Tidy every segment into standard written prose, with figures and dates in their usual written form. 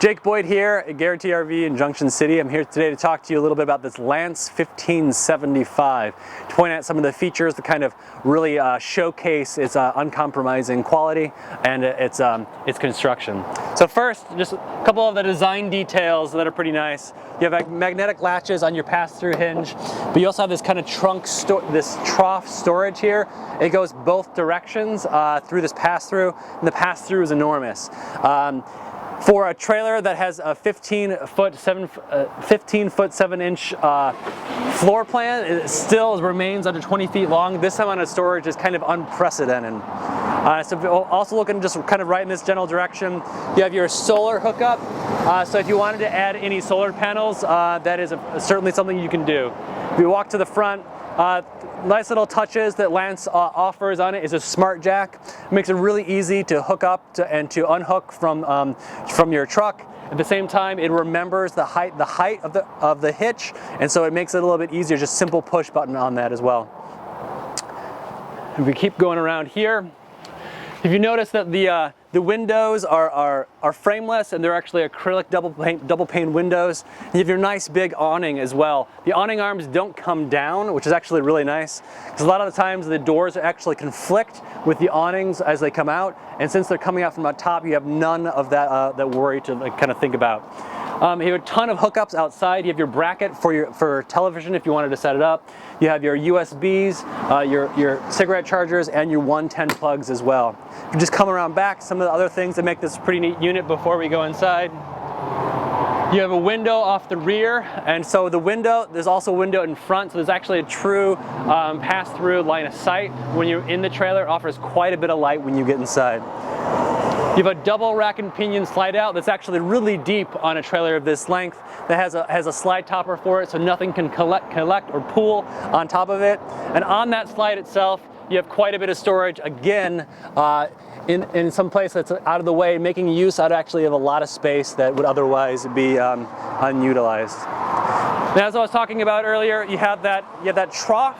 Jacob.Boyd here at Guaranty RV in Junction City. I'm here today to talk to you a little bit about this Lance 1575, to point out some of the features that kind of really showcase its uncompromising quality and its construction. So first, just a couple of the design details that are pretty nice. You have magnetic latches on your pass-through hinge, but you also have this kind of this trough storage here. It goes both directions through this pass-through, and the pass-through is enormous. For a trailer that has a 15 foot 7 inch floor plan, it still remains under 20 feet long. This amount of storage is kind of unprecedented. So also looking just kind of right in this general direction, you have your solar hookup. So if you wanted to add any solar panels, that is certainly something you can do. If you walk to the front, nice little touches that Lance offers on it is a smart jack. It makes it really easy to hook up and to unhook from your truck. At the same time, it remembers the height of the hitch, and so it makes it a little bit easier. Just simple push button on that as well. If we keep going around here, if you notice that the windows are frameless and they're actually acrylic double pane windows. You have your nice big awning as well. The awning arms don't come down, which is actually really nice, because a lot of the times the doors actually conflict with the awnings as they come out, and since they're coming out from the top, you have none of that worry to kind of think about. You have a ton of hookups outside. You have your bracket for television if you wanted to set it up. You have your USBs, your cigarette chargers, and your 110 plugs as well. If you just come around back, some of the other things that make this a pretty neat unit before we go inside. You have a window off the rear, and so there's also a window in front, so there's actually a true pass-through line of sight. When you're in the trailer, it offers quite a bit of light when you get inside. You have a double rack and pinion slide out that's actually really deep on a trailer of this length, that has a slide topper for it, so nothing can collect or pool on top of it. And on that slide itself, you have quite a bit of storage, again, in some place that's out of the way, making use out actually of a lot of space that would otherwise be unutilized. Now, as I was talking about earlier, you have that trough.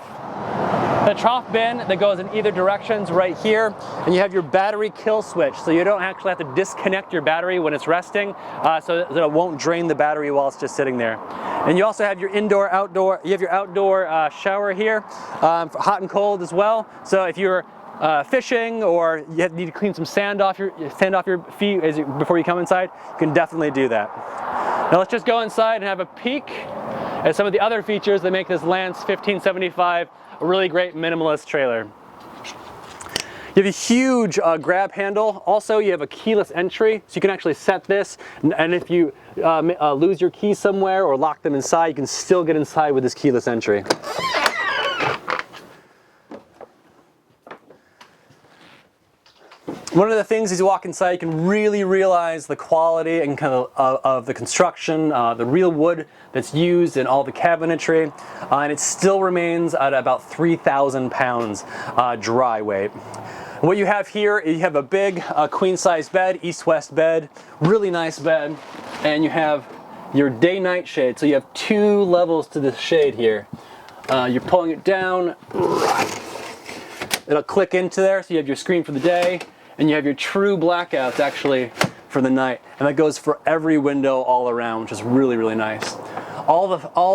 The trough bin that goes in either directions right here, and you have your battery kill switch, so you don't actually have to disconnect your battery when it's resting, so that it won't drain the battery while it's just sitting there. And you also have your outdoor shower here, for hot and cold as well. So if you're fishing or you need to clean some sand off your feet before you come inside, you can definitely do that. Now let's just go inside and have a peek at some of the other features that make this Lance 1575 a really great minimalist trailer. You have a huge grab handle. Also, you have a keyless entry, so you can actually set this, and if you lose your keys somewhere or lock them inside, you can still get inside with this keyless entry. One of the things as you walk inside, you can really realize the quality and kind of the construction, the real wood that's used in all the cabinetry, and it still remains at about 3,000 pounds dry weight. What you have here, you have a big queen-size bed, east-west bed, really nice bed, and you have your day-night shade. So you have two levels to this shade here. You're pulling it down, it'll click into there, so you have your screen for the day, and you have your true blackouts actually for the night, and that goes for every window all around, which is really, really nice. All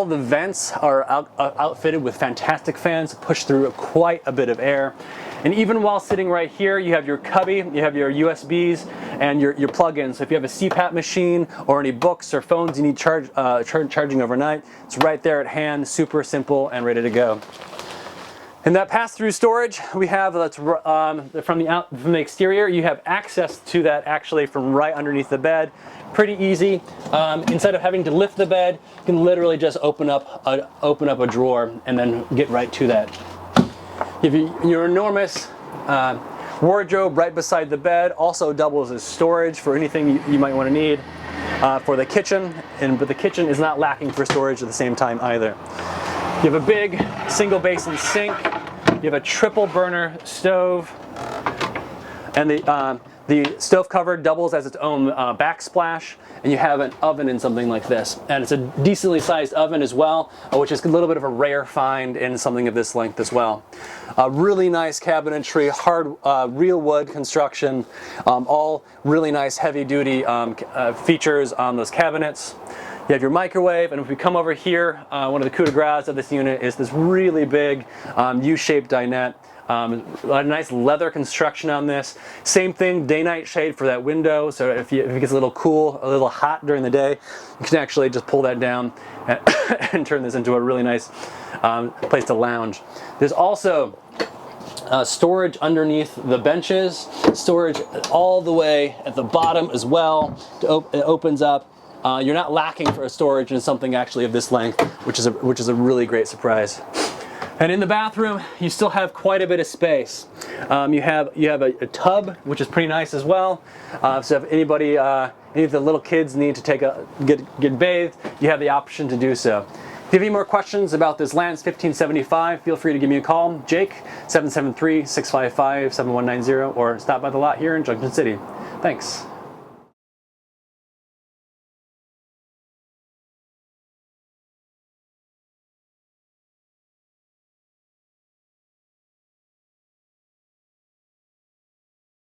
the vents are outfitted with fantastic fans to push through quite a bit of air. And even while sitting right here, you have your cubby, you have your USBs, and your plug-ins. So if you have a CPAP machine or any books or phones you need charging overnight, it's right there at hand, super simple and ready to go. In that pass-through storage, we have from the exterior, you have access to that actually from right underneath the bed. Pretty easy. Instead of having to lift the bed, you can literally just open up a drawer and then get right to that. You have your enormous wardrobe right beside the bed, also doubles as storage for anything you might want to need for the kitchen, but the kitchen is not lacking for storage at the same time either. You have a big single basin sink. You have a triple burner stove, and The stove cover doubles as its own backsplash, and you have an oven in something like this. And it's a decently sized oven as well, which is a little bit of a rare find in something of this length as well. Really nice cabinetry, hard real wood construction, all really nice heavy duty features on those cabinets. You have your microwave, and if we come over here, one of the coup de grace of this unit is this really big U-shaped dinette. A nice leather construction on this. Same thing, day-night shade for that window, so if it gets a little cool, a little hot during the day, you can actually just pull that down and turn this into a really nice place to lounge. There's also storage underneath the benches, storage all the way at the bottom as well. It opens up. You're not lacking for a storage in something actually of this length, which is a really great surprise. And in the bathroom, you still have quite a bit of space. You have a tub, which is pretty nice as well. So if any of the little kids need to get bathed, you have the option to do so. If you have any more questions about this Lance 1575, feel free to give me a call, Jake, 773-655-7190, or stop by the lot here in Junction City. Thanks.